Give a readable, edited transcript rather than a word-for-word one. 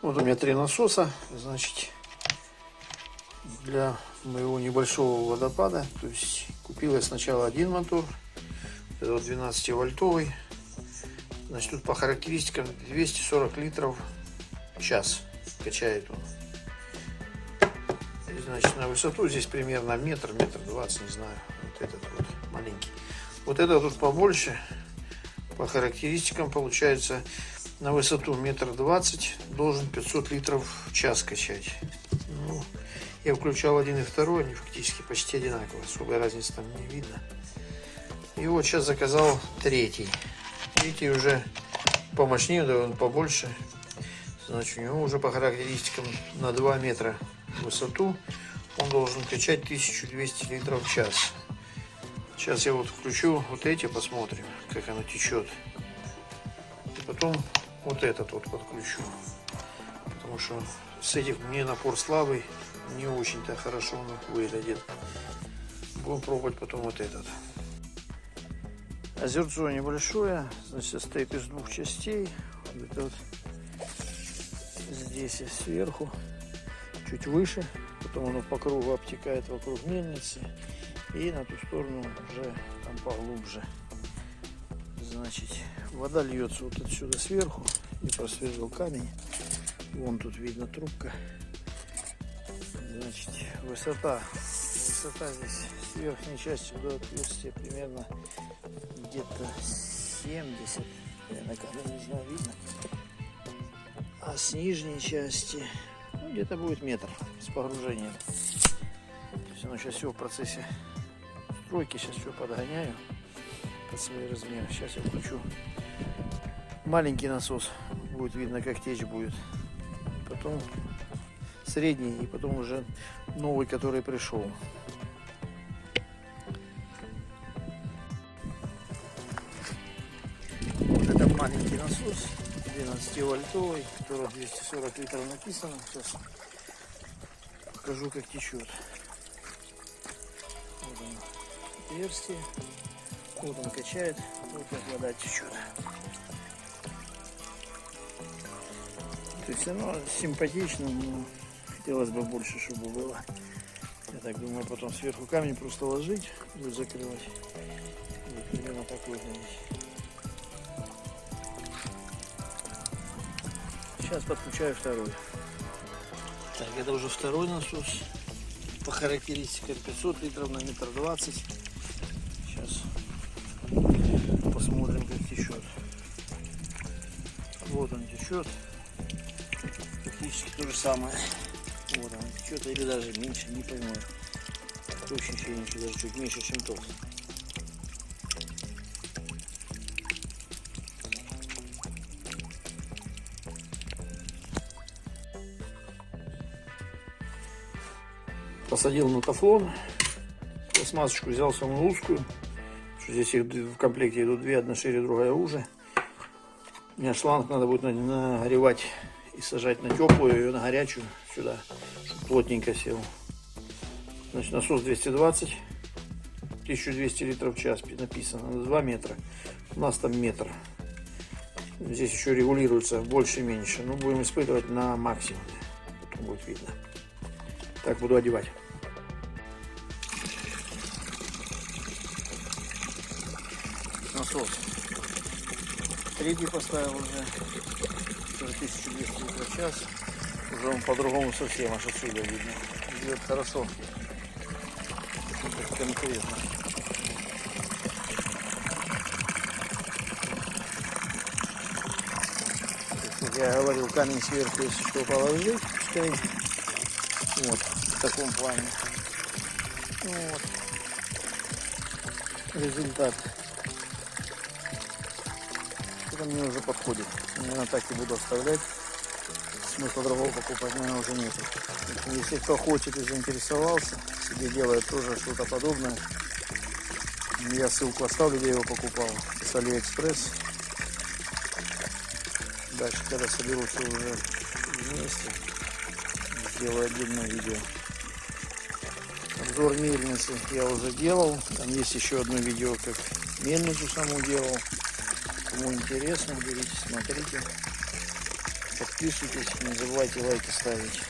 Вот у меня 3 насоса, значит, для моего небольшого водопада. То есть купил я сначала один мотор, это 12-вольтовый. Значит, тут по характеристикам 240 литров в час качает он. И, значит, на высоту здесь примерно метр 20, не знаю. Вот этот вот маленький. Вот этот тут побольше. По характеристикам получается на высоту метр 20 должен 500 литров в час качать. Ну, я включал один и второй, они фактически почти одинаковые, особой разницы там не видно. И вот сейчас заказал третий. Третий уже помощнее, да, он побольше. Значит, у него уже по характеристикам на 2 метра в высоту он должен качать 1200 литров в час. Сейчас я вот включу вот эти, посмотрим, как оно течет. И потом вот этот вот подключу. Потому что с этих мне напор слабый, не очень-то хорошо он выглядит. Будем пробовать потом вот этот. Озерцо небольшое, значит, состоит из 2 частей. Это вот здесь и сверху, чуть выше. Потом оно по кругу обтекает вокруг мельницы. И на ту сторону уже там поглубже. Значит, вода льется вот отсюда сверху. И просверлил камень. Вон тут видно трубка. Значит, высота здесь с верхней части до отверстия примерно где-то 70. Я на камере не знаю, видно. А с нижней части ну, где-то будет метр с погружением. То есть оно сейчас все в процессе стройки, сейчас все подгоняю под свои размеры. Сейчас я включу маленький насос, будет видно, как течь будет. Потом средний и потом уже новый, который пришел. Вот это маленький насос, 12-вольтовый, который 240 литров написано. Сейчас покажу, как течет. Вот он, отверстие. Вот он качает, вот как вода течет. То есть оно симпатично, но хотелось бы больше, чтобы было. Я так думаю, потом сверху камень просто ложить, будет закрывать. И примерно так выглядит. Сейчас подключаю второй. Так, это уже второй насос. По характеристикам 500 литров на метр 20. Сейчас посмотрим, как течет. Вот он течет. Практически то же самое. Вот он течет, или даже меньше, не пойму. Такое ощущение, что даже чуть меньше, чем тот. Посадил на тафлон. Пластмассочку взял самую узкую. Здесь их в комплекте идут 2, одна шире, другая уже. У меня шланг надо будет нагревать и сажать на теплую, и на горячую сюда, чтобы плотненько сел. Значит, насос 220, 1200 литров в час написано, на 2 метра. У нас там метр. Здесь еще регулируется больше и меньше. Но будем испытывать на максимуме. Потом будет видно. Так, буду одевать. Насос. Третий поставил уже. 1200 литров в час. Уже он по-другому совсем, аж отсюда видно. Идет хорошо. Это конкретно. Как я говорил, камень сверху, если что, положить, пускай. Вот, в таком плане. Вот. Результат. Это мне уже подходит. Наверное, так и буду оставлять. Смысла другого покупать, наверное, уже нет. Если кто хочет и заинтересовался, себе делает тоже что-то подобное, я ссылку оставлю, где я его покупал. С Алиэкспресс. Дальше, когда соберу все уже вместе, сделаю отдельное видео. Обзор мельницы я уже делал. Там есть еще одно видео, как мельницу саму делал. Кому интересно, берите, смотрите. подписывайтесь, не забывайте лайки ставить.